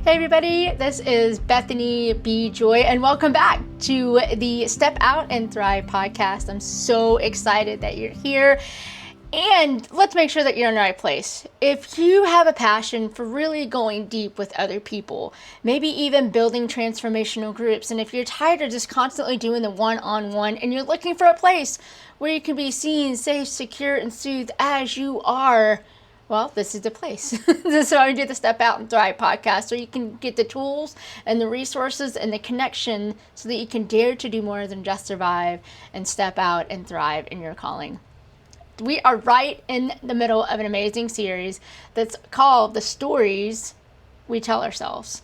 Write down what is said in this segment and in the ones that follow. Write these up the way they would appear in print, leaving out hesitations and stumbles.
Hey everybody, this is Bethany B. Joy, and welcome back to the Step Out and Thrive podcast. I'm so excited that you're here, and let's make sure that you're in the right place. If you have a passion for really going deep with other people, maybe even building transformational groups, and if you're tired of just constantly doing the one-on-one and you're looking for a place where you can be seen, safe, secure, and soothed as you are, well, this is the place. This is why we do the Step Out and Thrive podcast, so you can get the tools and the resources and the connection so that you can dare to do more than just survive and step out and thrive in your calling. We are right in the middle of an amazing series that's called The Stories We Tell Ourselves.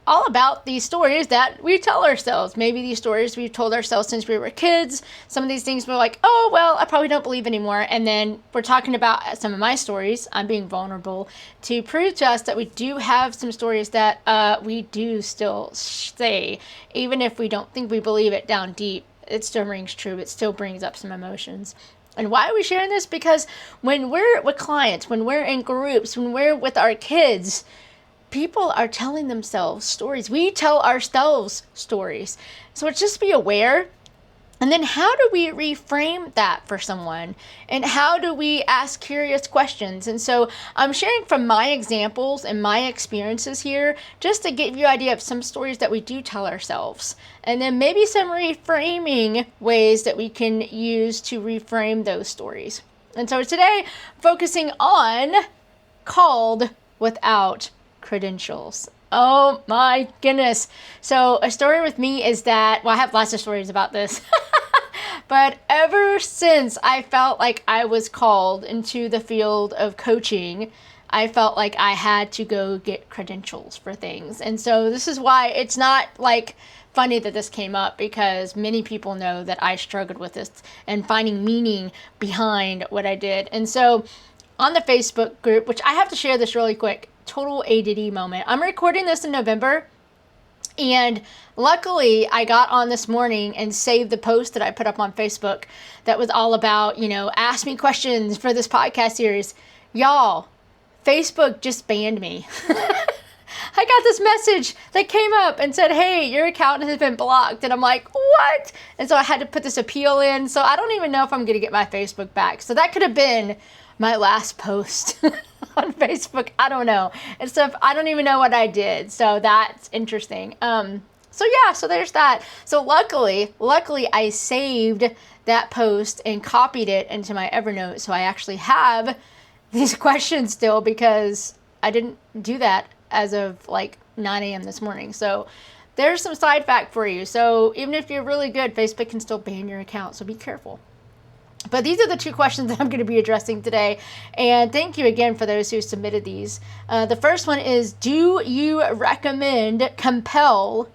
All about these stories that we tell ourselves. Maybe these stories we've told ourselves since we were kids. Some of these things we're like, oh, well, I probably don't believe anymore. And then we're talking about some of my stories. I'm being vulnerable to prove to us that we do have some stories that we do still say. Even if we don't think we believe it down deep, it still rings true. It still brings up some emotions. And why are we sharing this? Because when we're with clients, when we're in groups, when we're with our kids, people are telling themselves stories. We tell ourselves stories. So just be aware. And then how do we reframe that for someone? And how do we ask curious questions? And so I'm sharing from my examples and my experiences here, just to give you an idea of some stories that we do tell ourselves. And then maybe some reframing ways that we can use to reframe those stories. And so today, focusing on called without credentials. Oh my goodness. So a story with me is that, well, I have lots of stories about this, but ever since I felt like I was called into the field of coaching, I felt like I had to go get credentials for things. And so this is why it's not like funny that this came up, because many people know that I struggled with this and finding meaning behind what I did. And so on the Facebook group, which I have to share this really quick, total ADD moment. I'm recording this in November, and luckily I got on this morning and saved the post that I put up on Facebook that was all about, ask me questions for this podcast series. Y'all, Facebook just banned me. I got this message that came up and said, hey, your account has been blocked. And I'm like, what? And so I had to put this appeal in. So I don't even know if I'm going to get my Facebook back. So that could have been my last post on Facebook. I don't know. And stuff. I don't even know what I did. So that's interesting. So there's that. So luckily I saved that post and copied it into my Evernote. So I actually have these questions still, because I didn't do that as of like 9 a.m. this morning. So there's some side fact for you. So even if you're really good, Facebook can still ban your account. So be careful. But these are the two questions that I'm going to be addressing today. And thank you again for those who submitted these. The first one is, do you recommend Compel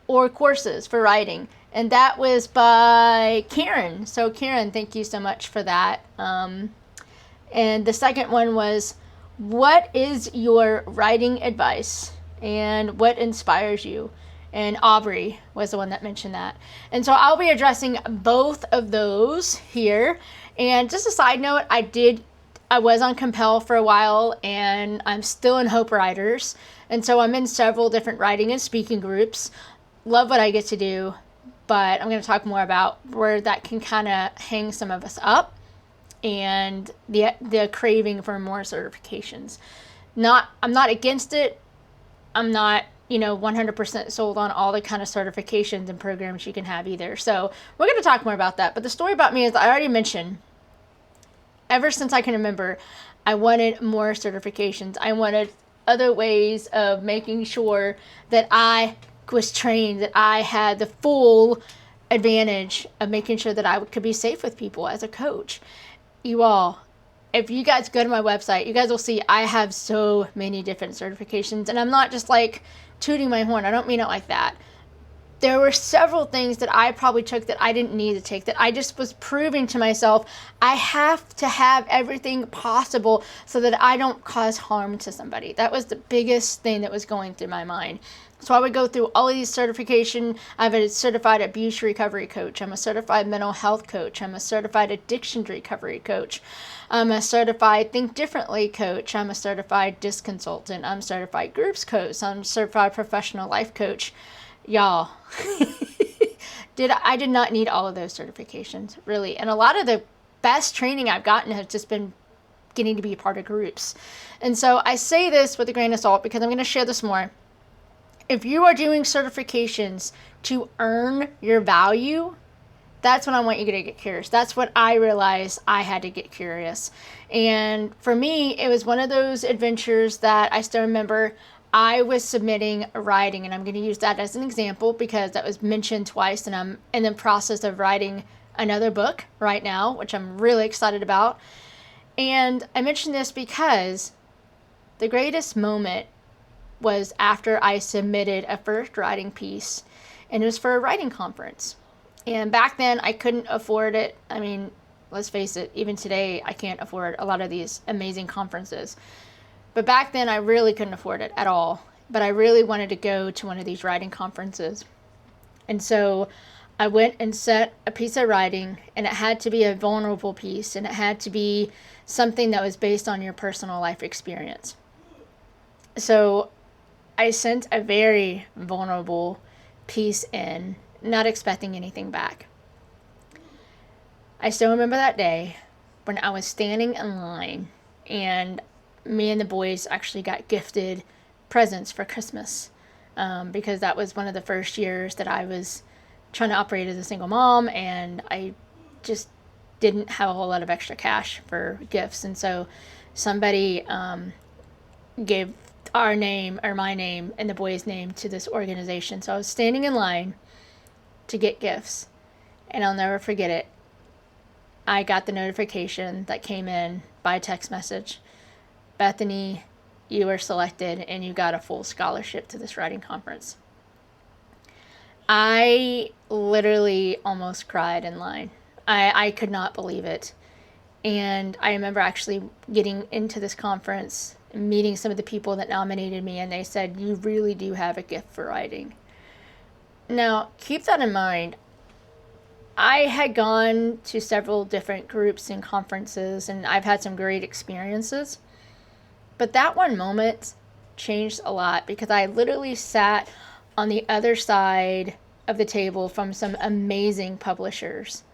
or courses for writing? And that was by Karen. So Karen, thank you so much for that. And the second one was, what is your writing advice and what inspires you? And Aubrey was the one that mentioned that. And so I'll be addressing both of those here. And just a side note, I was on Compel for a while, and I'm still in Hope Writers. And so I'm in several different writing and speaking groups. Love what I get to do, but I'm going to talk more about where that can kind of hang some of us up, and the craving for more certifications. I'm not against it. I'm not 100% sold on all the kind of certifications and programs you can have either. So we're going to talk more about that. But the story about me is, I already mentioned, ever since I can remember, I wanted more certifications. I wanted other ways of making sure that I was trained, that I had the full advantage of making sure that I could be safe with people as a coach. You all, if you guys go to my website, you guys will see I have so many different certifications. And I'm not just like tooting my horn. I don't mean it like that. there were several things that I probably took that I didn't need to take, that I just was proving to myself I have to have everything possible so that I don't cause harm to somebody. That was the biggest thing that was going through my mind. So I would go through all of these certification. I'm a certified abuse recovery coach. I'm a certified mental health coach. I'm a certified addiction recovery coach. I'm a certified think differently coach. I'm a certified disc consultant. I'm a certified groups coach. I'm a certified professional life coach. Y'all, I did not need all of those certifications, really. And a lot of the best training I've gotten has just been getting to be a part of groups. And so I say this with a grain of salt because I'm going to share this more. If you are doing certifications to earn your value, that's when I want you to get curious. That's what I realized I had to get curious. And for me, it was one of those adventures that I still remember. I was submitting a writing, and I'm going to use that as an example because that was mentioned twice, and I'm in the process of writing another book right now, which I'm really excited about. And I mention this because the greatest moment was after I submitted a first writing piece, and it was for a writing conference. And back then, I couldn't afford it. I mean, let's face it, even today, I can't afford a lot of these amazing conferences. But back then, I really couldn't afford it at all. But I really wanted to go to one of these writing conferences. And so I went and set a piece of writing, and it had to be a vulnerable piece, and it had to be something that was based on your personal life experience. So I sent a very vulnerable piece in, not expecting anything back. I still remember that day when I was standing in line, and me and the boys actually got gifted presents for Christmas because that was one of the first years that I was trying to operate as a single mom, and I just didn't have a whole lot of extra cash for gifts. And so somebody gave our name, or my name, and the boys' name to this organization. So I was standing in line to get gifts, and I'll never forget it. I got the notification that came in by text message. Bethany, you were selected and you got a full scholarship to this writing conference. I literally almost cried in line. I could not believe it. And I remember actually getting into this conference, meeting some of the people that nominated me, and they said, you really do have a gift for writing. Now, keep that in mind. I had gone to several different groups and conferences, and I've had some great experiences. But that one moment changed a lot because I literally sat on the other side of the table from some amazing publishers.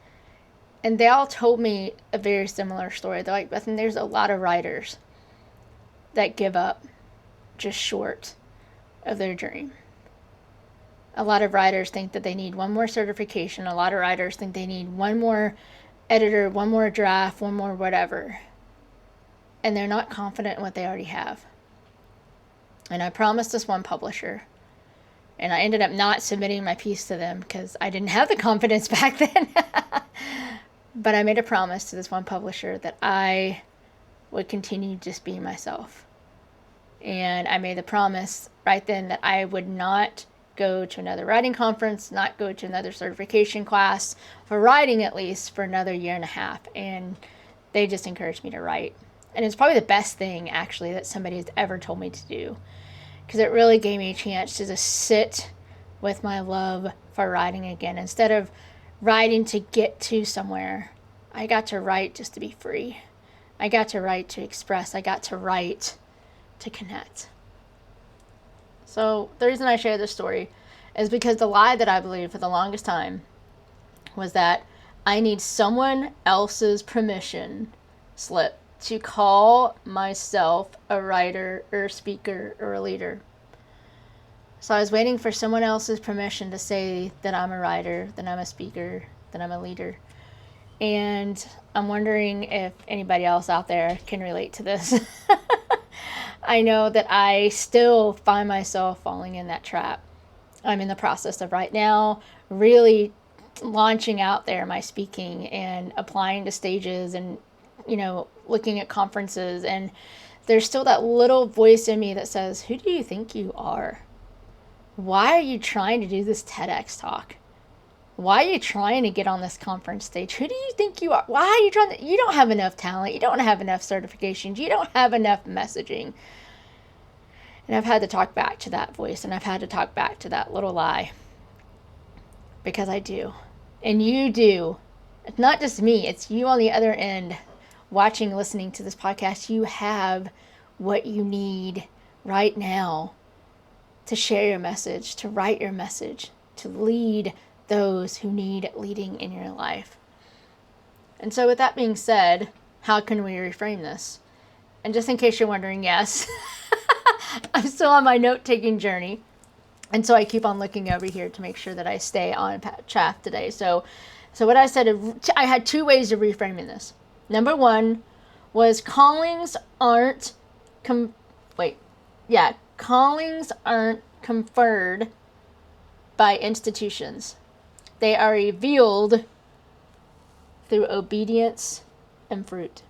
And they all told me a very similar story. They're like, Bethany, there's a lot of writers that give up just short of their dream. A lot of writers think that they need one more certification. A lot of writers think they need one more editor, one more draft, one more whatever. And they're not confident in what they already have. And I promised this one publisher, and I ended up not submitting my piece to them because I didn't have the confidence back then. But I made a promise to this one publisher that I would continue just being myself. And I made the promise right then that I would not go to another writing conference, not go to another certification class, for writing at least, for another year and a half. And they just encouraged me to write. And it's probably the best thing, actually, that somebody has ever told me to do. Because it really gave me a chance to just sit with my love for writing again. Instead of writing to get to somewhere, I got to write just to be free. I got to write to express. I got to write to connect. So the reason I share this story is because the lie that I believed for the longest time was that I need someone else's permission slip to call myself a writer or a speaker or a leader. So I was waiting for someone else's permission to say that I'm a writer, that I'm a speaker, that I'm a leader. And I'm wondering if anybody else out there can relate to this. I know that I still find myself falling in that trap. I'm in the process of right now really launching out there my speaking and applying to stages and, looking at conferences. And there's still that little voice in me that says, who do you think you are? why are you trying to do this TEDx talk? Why are you trying to get on this conference stage? Who do you think you are? Why are you trying to? You don't have enough talent. You don't have enough certifications. You don't have enough messaging. And I've had to talk back to that voice, and I've had to talk back to that little lie. Because I do. And you do. It's not just me. It's you on the other end watching, listening to this podcast. You have what you need right now to share your message, to write your message, to lead those who need leading in your life. And so with that being said, how can we reframe this? And just in case you're wondering, yes, I'm still on my note-taking journey. And so I keep on looking over here to make sure that I stay on track today. So what I said, I had two ways of reframing this. Number one was callings aren't conferred by institutions. They are revealed through obedience and fruit.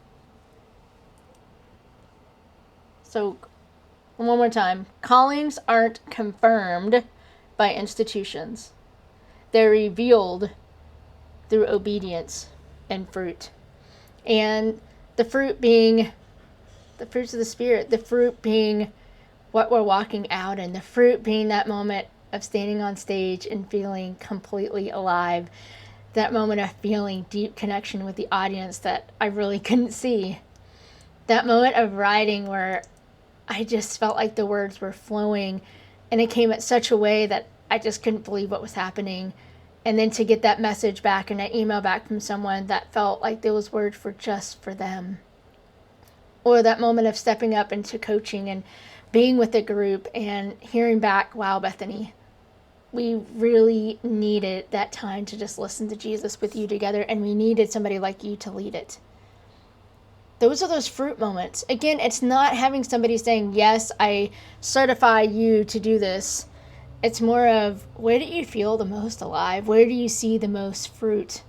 So, one more time. Callings aren't confirmed by institutions. They're revealed through obedience and fruit. And the fruit being the fruits of the Spirit, the fruit being what we're walking out in, the fruit being that moment of standing on stage and feeling completely alive, that moment of feeling deep connection with the audience that I really couldn't see, that moment of writing where I just felt like the words were flowing and it came at such a way that I just couldn't believe what was happening. And then to get that message back and an email back from someone that felt like those words were just for them. Or that moment of stepping up into coaching and being with a group and hearing back, wow, Bethany, we really needed that time to just listen to Jesus with you together, and we needed somebody like you to lead it. Those are those fruit moments. Again, it's not having somebody saying, yes, I certify you to do this. It's more of, where do you feel the most alive? Where do you see the most fruit?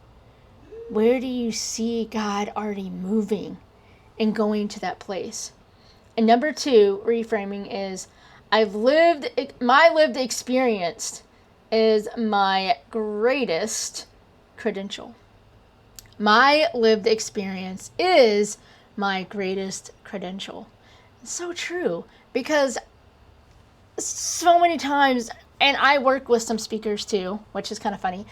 Where do you see God already moving and going to that place? And number two, reframing, is my lived experience is my greatest credential. My lived experience is my greatest credential. It's so true, because so many times, and I work with some speakers too, which is kind of funny.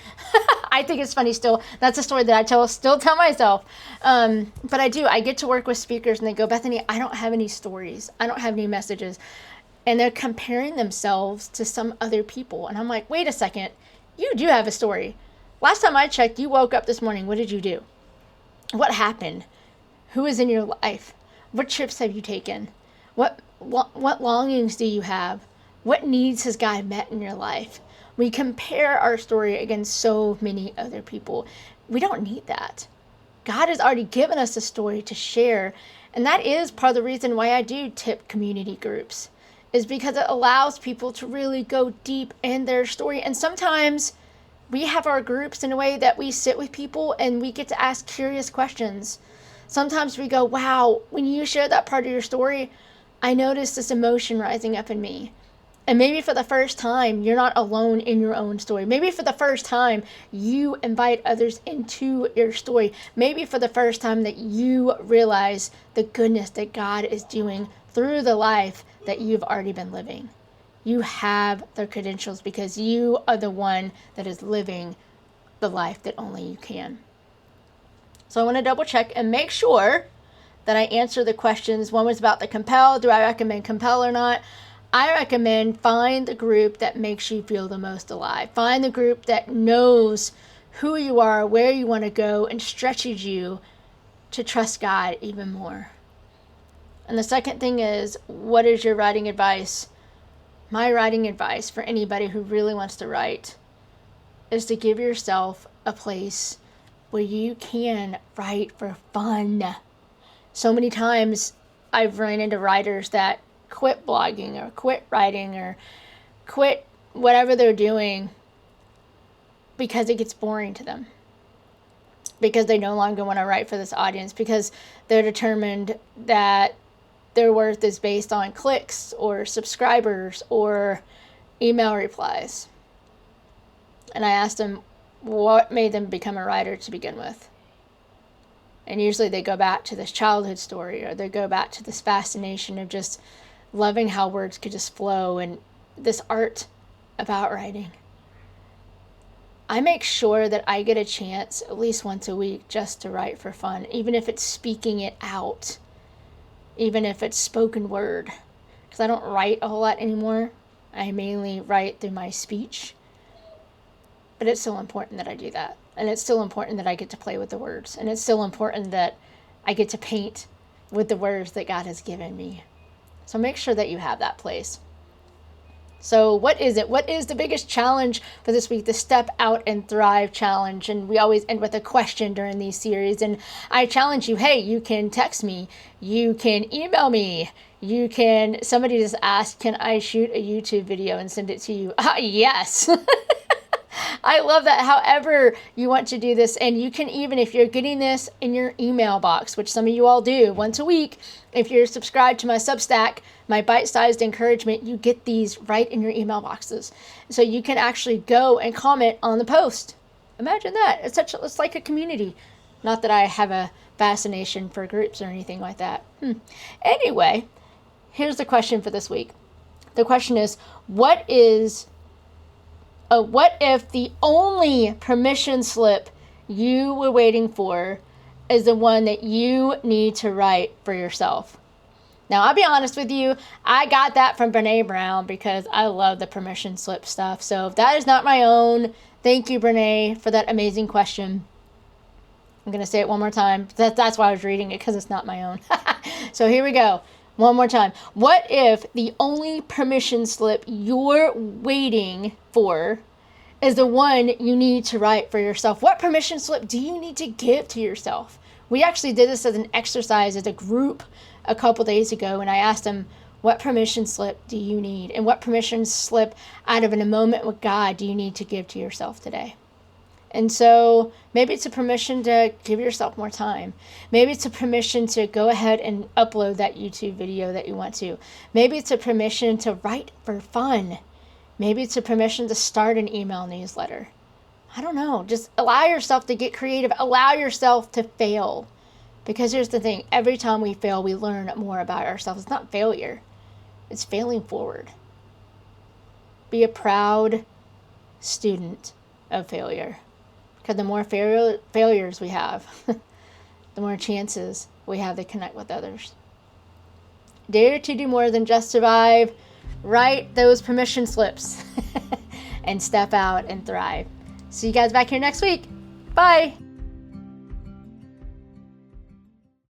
I think it's funny still. That's a story that I still tell myself. But I get to work with speakers and they go, Bethany, I don't have any stories. I don't have any messages. And they're comparing themselves to some other people. And I'm like, wait a second. You do have a story. Last time I checked, you woke up this morning. What did you do? What happened? Who is in your life? What trips have you taken? What longings do you have? What needs has God met in your life? We compare our story against so many other people. We don't need that. God has already given us a story to share. And that is part of the reason why I do tip community groups, is because it allows people to really go deep in their story. And sometimes we have our groups in a way that we sit with people and we get to ask curious questions. Sometimes we go, wow, when you share that part of your story, I noticed this emotion rising up in me. And maybe for the first time, you're not alone in your own story. Maybe for the first time, you invite others into your story. Maybe for the first time that you realize the goodness that God is doing through the life that you've already been living. You have the credentials because you are the one that is living the life that only you can. So I want to double check and make sure that I answer the questions. One was about the Compel. Do I recommend Compel or not? I recommend find the group that makes you feel the most alive. Find the group that knows who you are, where you want to go, and stretches you to trust God even more. And the second thing is, what is your writing advice? My writing advice for anybody who really wants to write is to give yourself a place where you can write for fun. So many times I've run into writers that quit blogging or quit writing or quit whatever they're doing because it gets boring to them, because they no longer want to write for this audience, because they're determined that their worth is based on clicks or subscribers or email replies. And I asked them what made them become a writer to begin with. And usually they go back to this childhood story, or they go back to this fascination of just loving how words could just flow and this art about writing. I make sure that I get a chance at least once a week just to write for fun, even if it's speaking it out, even if it's spoken word, because I don't write a whole lot anymore. I mainly write through my speech, but it's still important that I do that. And it's still important that I get to play with the words. And it's still important that I get to paint with the words that God has given me. So make sure that you have that place. So what is it? What is the biggest challenge for this week? The Step Out and Thrive Challenge. And we always end with a question during these series. And I challenge you, hey, you can text me. You can email me. Somebody just asked, can I shoot a YouTube video and send it to you? Yes. I love that. However you want to do this, and you can even, if you're getting this in your email box, which some of you all do once a week, if you're subscribed to my Substack, my bite-sized encouragement, you get these right in your email boxes. So you can actually go and comment on the post. Imagine that. It's like a community. Not that I have a fascination for groups or anything like that. Anyway, here's the question for this week. The question is, what if the only permission slip you were waiting for is the one that you need to write for yourself? Now, I'll be honest with you, I got that from Brene Brown because I love the permission slip stuff. So if that is not my own, thank you, Brene, for that amazing question. I'm going to say it one more time. That's why I was reading it, because it's not my own. So here we go. One more time. What if the only permission slip you're waiting for is the one you need to write for yourself? What permission slip do you need to give to yourself? We actually did this as an exercise as a group a couple days ago, and I asked them, what permission slip do you need? And what permission slip out of a moment with God do you need to give to yourself today? And so maybe it's a permission to give yourself more time. Maybe it's a permission to go ahead and upload that YouTube video that you want to. Maybe it's a permission to write for fun. Maybe it's a permission to start an email newsletter. I don't know. Just allow yourself to get creative. Allow yourself to fail. Because here's the thing. Every time we fail, we learn more about ourselves. It's not failure. It's failing forward. Be a proud student of failure. Because the more failures we have, the more chances we have to connect with others. Dare to do more than just survive. Write those permission slips and step out and thrive. See you guys back here next week. Bye.